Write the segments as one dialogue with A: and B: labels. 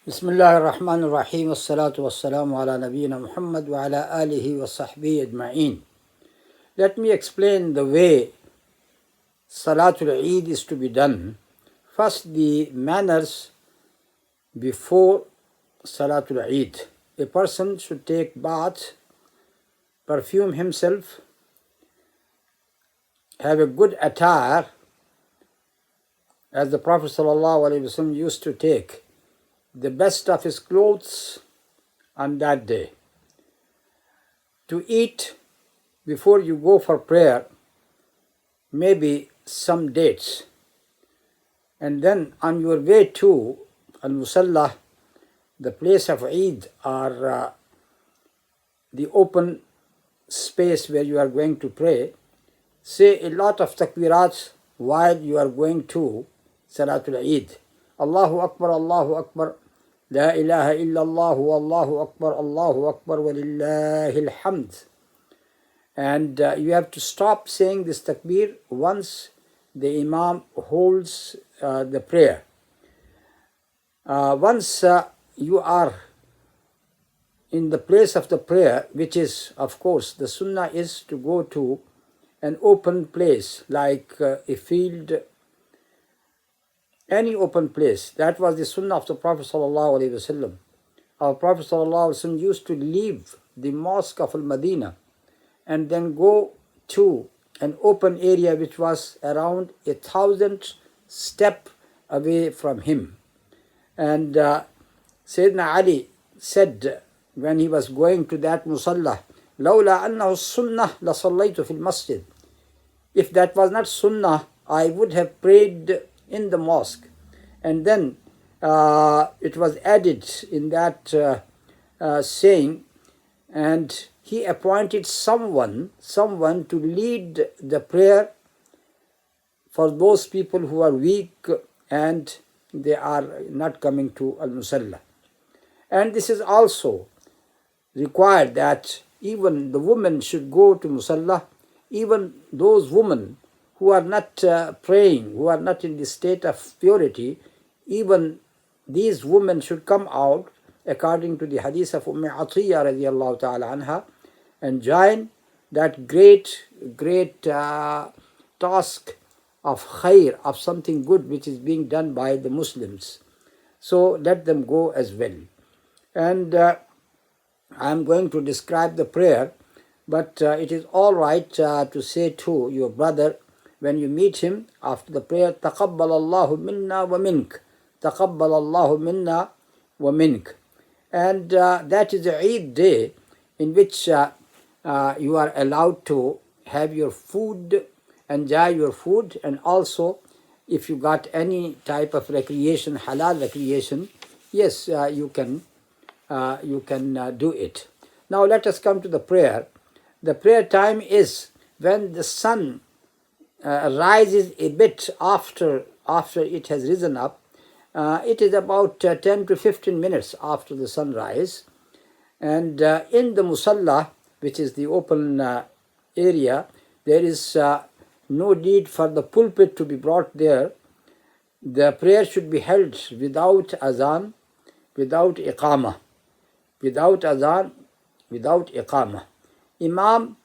A: Bismillah ar-Rahman ar-Rahim, wassalatu wassalamu ala nabiyyina Muhammad wa ala alihi wa sahbihi ajma'in. Let me explain the way Salatul Eid is to be done. First, the manners before Salatul Eid. A person should take bath, perfume himself, have a good attire, as the Prophet ﷺ used to take the best of his clothes on that day. To eat before you go for prayer, maybe some dates. And then on your way to Al-Musalla, the place of Eid, or the open space where you are going to pray, say a lot of takbirats while you are going to Salatul Eid. Allahu Akbar, La ilaha illallah, Allahu Akbar, walillahil hamd. And you have to stop saying this takbir once the Imam holds the prayer. Once you are in the place of the prayer, which is, of course, the sunnah is to go to an open place like a field, any open place. That was the sunnah of the Prophet ﷺ. Our Prophet ﷺ used to leave the mosque of Al-Madinah and then go to an open area which was around 1,000 steps away from him. And Sayyidina Ali said when he was going to that musalla, لَوْلَا أَنَّهُ السُّنَّةِ لَصَلَّيْتُ فِي الْمَسْجِدِ. If that was not sunnah, I would have prayed in the mosque. And then it was added in that saying, and he appointed someone to lead the prayer for those people who are weak and they are not coming to Al-Musalla. And this is also required that even the women should go to Musalla, even those women who are not praying, who are not in the state of purity, even these women should come out according to the hadith of Atiyya radiallahu ta'ala anha and join that great task of khair, of something good which is being done by the Muslims. So let them go as well. And I am going to describe the prayer, but it is all right to say to your brother when you meet him after the prayer, تَقَبَّلَ اللَّهُ مِنَّا وَمِنْكَ, تَقَبَّلَ اللَّهُ مِنَّا وَمِنْكَ. And that is the Eid day in which you are allowed to have your food, enjoy your food, and also if you got any type of recreation, halal recreation, yes, you can do it. Now let us come to the prayer. The prayer time is when the sun rises a bit after it has risen up. It is about 10 to 15 minutes after the sunrise. And in the musalla, which is the open area, there is no need for the pulpit to be brought there. The prayer should be held without azan, without iqamah. Without azan, without iqamah. Imam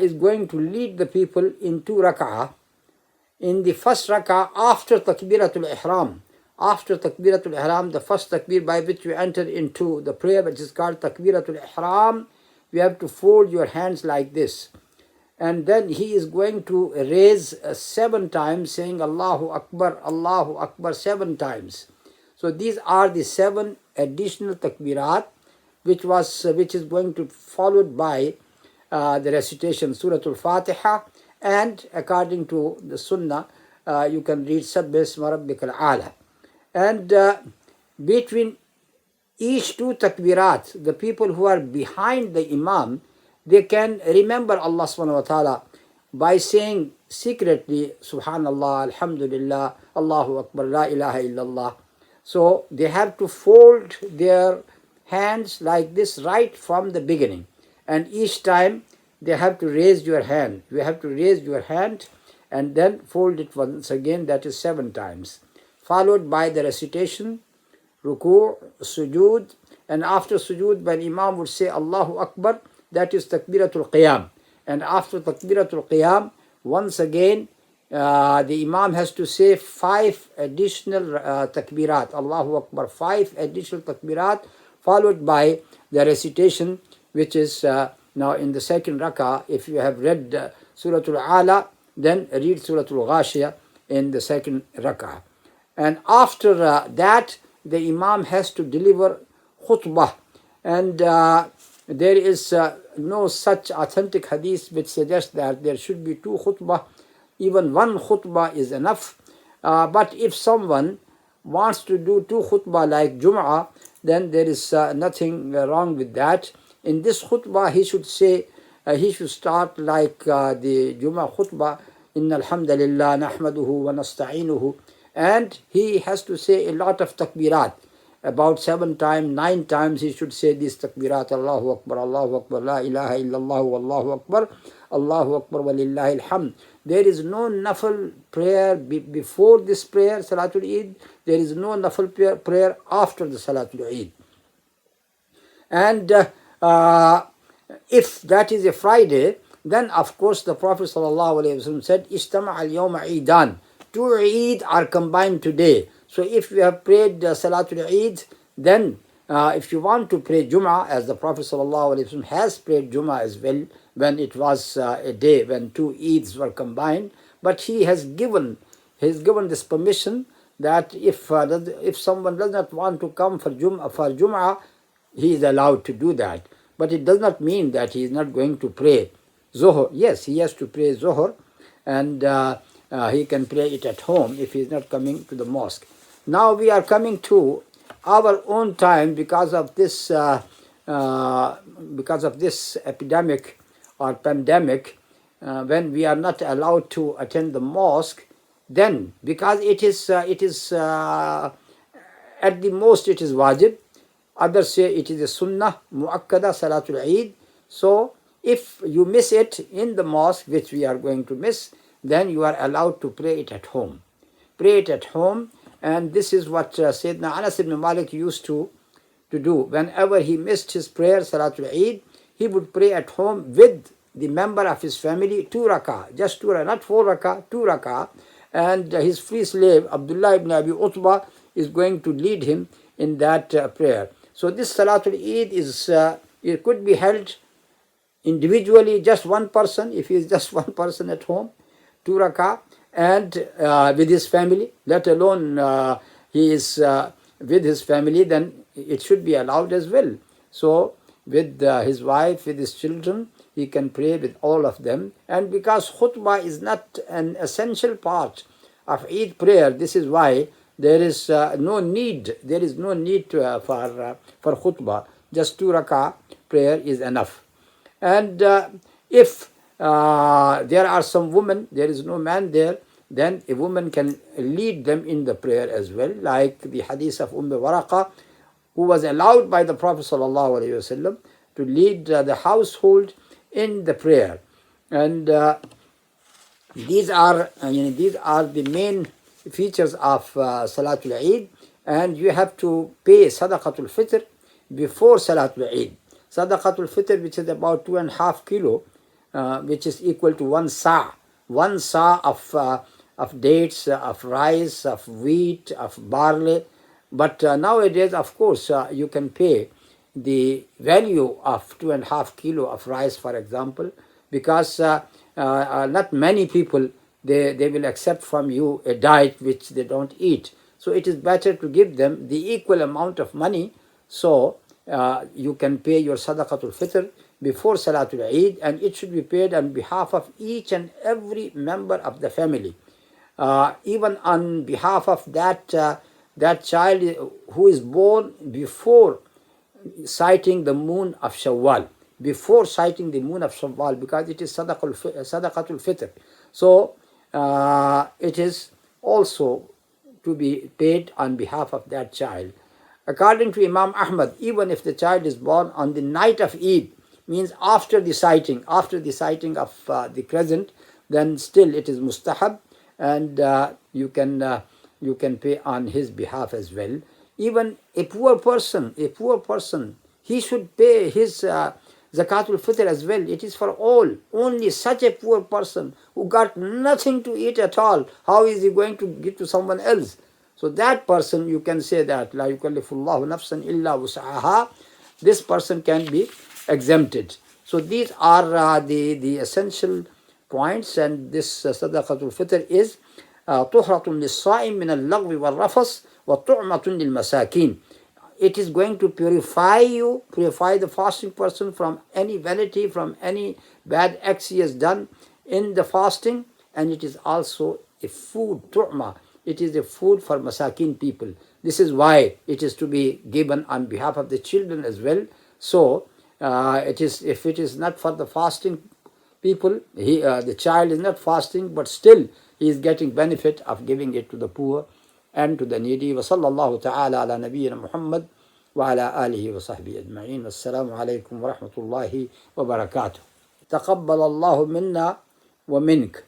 A: is going to lead the people in 2 rak'ah. In the first rak'ah, after takbiratul ihram, the first takbir by which you enter into the prayer, which is called takbiratul ihram, you have to fold your hands like this. And then he is going to raise 7 times, saying Allahu Akbar 7 times. So these are the 7 additional takbirat, which is going to be followed by the recitation Surah Al-Fatiha, and according to the Sunnah, you can read Sabbih Isma Rabbikal A'la. And between each 2 takbirat, the people who are behind the Imam, they can remember Allah subhanahu wa ta'ala by saying secretly Subhanallah, Alhamdulillah, Allahu Akbar, La ilaha illallah. So they have to fold their hands like this right from the beginning. And each time they have to raise your hand. You have to raise your hand and then fold it once again, that is 7 times. Followed by the recitation ruku', sujood, and after sujood, when Imam would say Allahu Akbar, that is takbiratul qiyam. And after takbiratul qiyam, once again, the Imam has to say 5 additional takbirat, Allahu Akbar, 5 additional takbirat, followed by the recitation, which is now in the second rak'ah. If you have read Suratul Ala, then read Suratul Ghashiyah in the second rak'ah. And after that, the Imam has to deliver khutbah. And there is no such authentic hadith which suggests that there should be 2 khutbah. Even 1 khutbah is enough. But if someone wants to do 2 khutbah like Jum'ah, then there is nothing wrong with that. In this khutbah, he should say, he should start like the Jum'ah khutbah, Inna alhamdulillah nahmaduhu wa nasta'inuhu. And he has to say a lot of takbirat. About 7 times, 9 times he should say this takbirat, Allahu Akbar, la ilaha illallah, wallahu Akbar, Allahu Akbar, walillahi alhamd. There is no nafil prayer before this prayer, Salatul Eid. There is no nafil prayer after the Salatul Eid. And if that is a Friday, then of course the Prophet ﷺ said, Istama al-yawma Eidan. 2 Eid are combined today. So if you have prayed Salatul Eid, then if you want to pray Jum'ah, as the Prophet ﷺ has prayed Jum'ah as well, when it was a day when 2 Eids were combined, but he has given this permission that if someone does not want to come for Jum'ah, he is allowed to do that. But it does not mean that he is not going to pray Zohar. Yes, he has to pray Zohar, and he can pray it at home if he is not coming to the mosque. Now we are coming to our own time because of this epidemic or pandemic, when we are not allowed to attend the mosque. Then, because it is at the most it is wajib. Others say it is a sunnah muakkada Salatul Eid. So if you miss it in the mosque, which we are going to miss, then you are allowed to pray it at home. Pray it at home. And this is what Sayyidina Anas ibn Malik used to do. Whenever he missed his prayer, Salatul Eid, he would pray at home with the member of his family, 2 rak'ah, just 2 rak'ah, not 4 rak'ah, 2 rak'ah. And his free slave, Abdullah ibn Abi Utbah, is going to lead him in that prayer. So this Salatul Eid it could be held individually, just one person, if he is just one person at home, 2 rak'ah, and with his family, let alone he is with his family, then it should be allowed as well. So with his wife, with his children, he can pray with all of them. And because khutbah is not an essential part of Eid prayer, this is why there is no need for khutbah. Just 2 rak'ah prayer is enough. And if there are some women, there is no man there, then a woman can lead them in the prayer as well, like the hadith of Waraqa, who was allowed by the Prophet ﷺ to lead the household in the prayer. And these are the main features of Salatul Eid. And you have to pay Sadaqatul Fitr before Salatul Eid. Sadaqatul Fitr, which is about 2.5 kilo, which is equal to 1 sa'. 1 sa' of dates, of rice, of wheat, of barley. But nowadays, of course, you can pay the value of 2.5 kilo of rice, for example, because not many people, they will accept from you a diet which they don't eat. So it is better to give them the equal amount of money, so you can pay your Sadaqatul Fitr before Salatul Eid, and it should be paid on behalf of each and every member of the family. Even on behalf of that child who is born before sighting the moon of Shawwal, because it is Sadaqatul Fitr. So it is also to be paid on behalf of that child. According to Imam Ahmad, even if the child is born on the night of Eid, means after the sighting of the crescent, then still it is mustahab, and you can pay on his behalf as well. Even a poor person, he should pay his zakatul fitr as well. It is for all. Only such a poor person who got nothing to eat at all, how is he going to give to someone else? So that person, you can say that, la yukallifullahu nafsan illa wus'aha, this person can be exempted. So these are the essential points, and this sadaqatul fitr is tuhratun lis-sa'im min al-lagwi wal-rafas wa tu'matun lil-masakin. It is going to purify the fasting person from any vanity, from any bad acts he has done in the fasting, and it is also a food, tu'ma. It is a food for masakin people. This is why it is to be given on behalf of the children as well. So, if it is not for the fasting people, the child is not fasting, but still he is getting benefit of giving it to the poor and to the needy. وصلى الله تعالى على نبينا محمد وعلى آله وصحبه أجمعين. والسلام عليكم ورحمة الله وبركاته. تقبل الله منا ومنك.